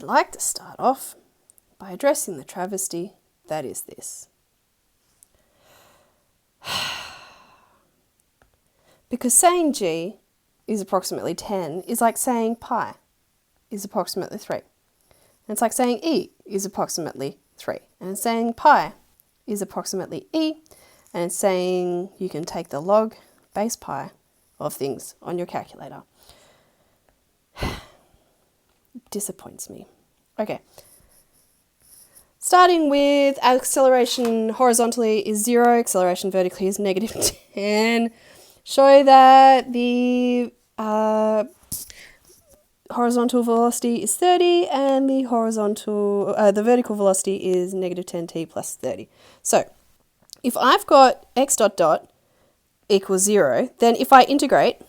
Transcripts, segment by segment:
like to start off by addressing the travesty that is this. Because saying G is approximately 10 is like saying pi is approximately 3. And it's like saying E is approximately 3. And saying pi is approximately E. And it's saying you can take the log base pi of things on your calculator. Disappoints me. Okay. Starting with acceleration horizontally is 0, acceleration vertically is negative 10. Show that the horizontal velocity is 30 and the vertical velocity is negative 10t plus 30. So if I've got x dot dot equals 0, then if I integrate,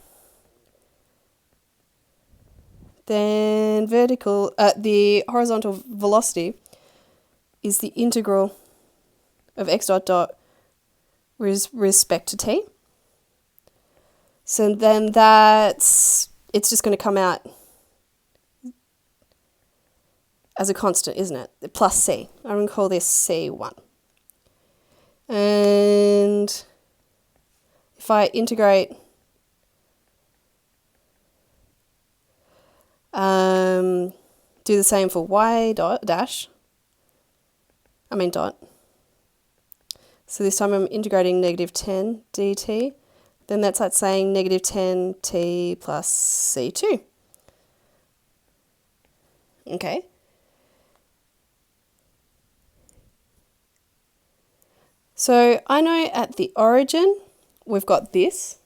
then the horizontal velocity is the integral of x dot dot with respect to t. So then it's just going to come out as a constant, isn't it? Plus c. I'm going to call this c1. And if I integrate do the same for y dot. So this time I'm integrating negative 10 dt. Then that's like saying negative 10t plus c2. Okay. So I know at the origin we've got this.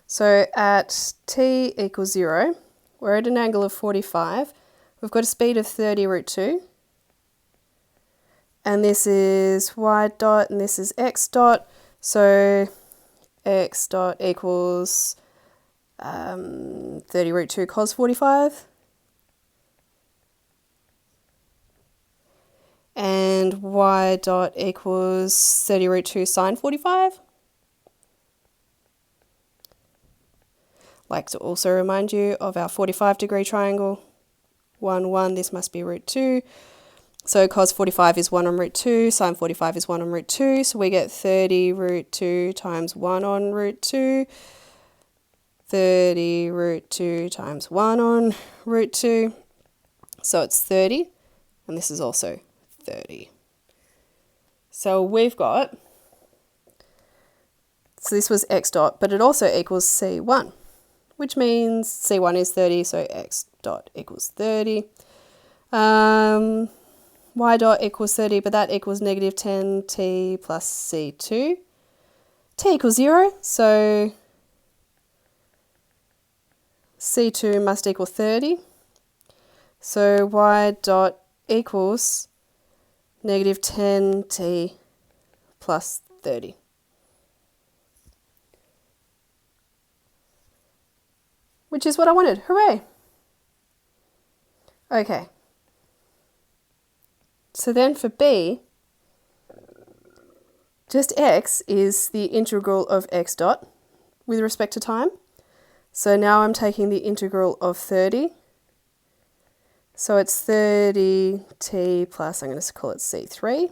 So at t equals 0, we're at an angle of 45. We've got a speed of 30 root 2. And this is y dot and this is x dot. So x dot equals 30 root 2 cos 45. And y dot equals 30 root 2 sine 45. Like to also remind you of our 45-degree triangle. 1, 1, this must be root 2. So cos 45 is 1 on root 2, sine 45 is 1 on root 2. So we get 30 root 2 times 1 on root 2. 30 root 2 times 1 on root 2. So it's 30. And this is also 30. So we've got, so this was x dot, but it also equals c1. Which means c1 is 30, so x dot equals 30. Y dot equals 30, but that equals negative 10t plus c2. T equals 0, so c2 must equal 30. So y dot equals negative 10t plus 30. Which is what I wanted. Hooray! Okay. So then for b, just x is the integral of x dot with respect to time. So now I'm taking the integral of 30. So it's 30t plus, I'm going to call it c3.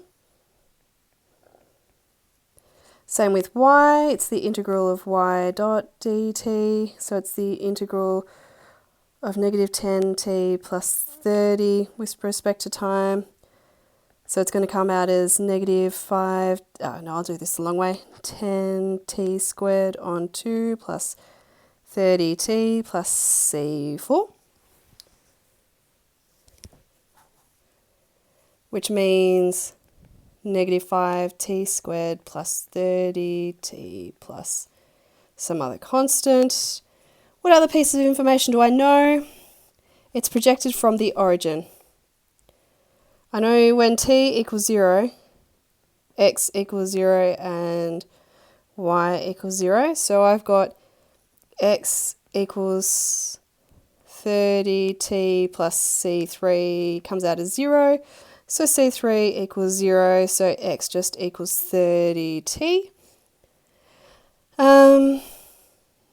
Same with y, it's the integral of y dot dt, so it's the integral of negative 10t plus 30 with respect to time. So it's going to come out as negative 5, I'll do this the long way, 10t squared on 2 plus 30t plus c4. Which means negative 5t squared plus 30t plus some other constant. What other pieces of information do I know? It's projected from the origin. I know when t equals 0, x equals 0 and y equals 0. So I've got x equals 30t plus c3 comes out as 0. So c3 equals 0, so x just equals 30t.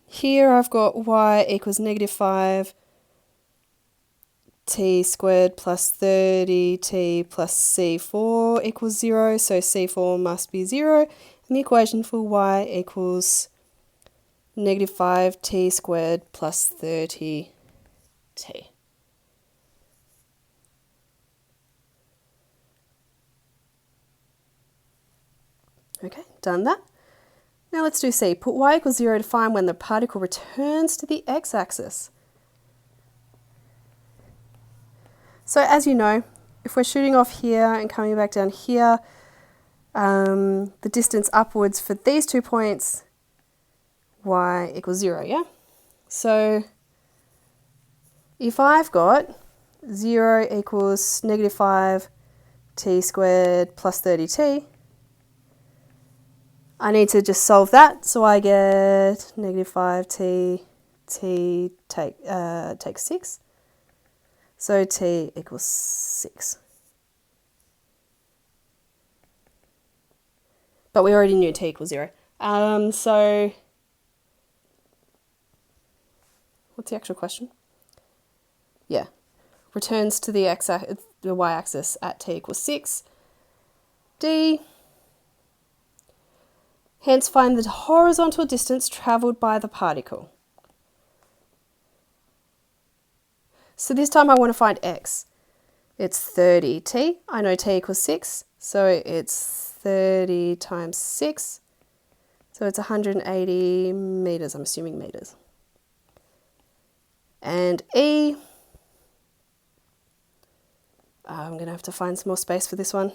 Here I've got y equals negative 5 t squared plus 30t plus c4 equals 0, so c4 must be 0, and the equation for y equals negative 5t squared plus 30t. Okay, done that. Now let's do C. Put y equals 0 to find when the particle returns to the x-axis. So as you know, if we're shooting off here and coming back down here, the distance upwards for these 2 points, y equals 0, yeah? So if I've got 0 equals negative 5t squared plus 30t, I need to just solve that, so I get negative 5t, t takes 6, so t equals 6. But we already knew t equals 0. So what's the actual question? Yeah, returns to the y-axis at t equals 6. D. Hence, find the horizontal distance travelled by the particle. So this time I want to find x. It's 30t. I know t equals 6, so it's 30 times 6. So it's 180 meters, I'm assuming meters. And E, I'm going to have to find some more space for this one.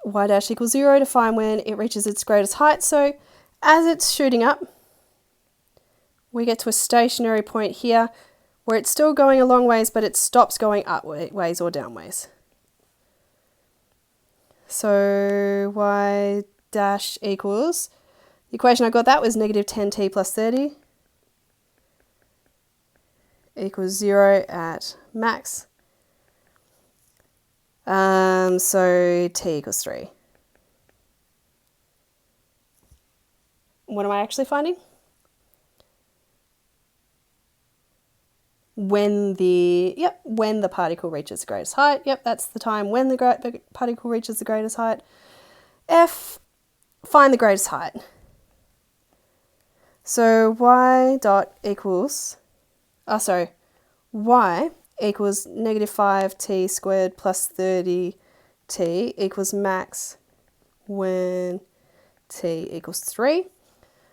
Y dash equals 0 to find when it reaches its greatest height. So as it's shooting up, we get to a stationary point here where it's still going a long ways, but it stops going up ways or down ways. So y dash equals, the equation I got that was negative 10t plus 30 equals 0 at max. So t equals 3. What am I actually finding? When the particle reaches the greatest height. Yep, that's the time when the particle reaches the greatest height. F, find the greatest height. So y equals negative 5t squared plus 30t equals max when t equals 3.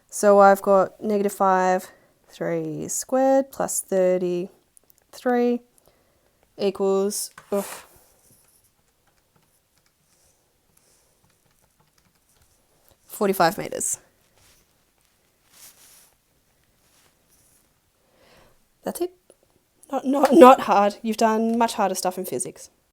So I've got negative 5, 3 squared plus 33 equals 45 meters. That's it. Not hard. You've done much harder stuff in physics.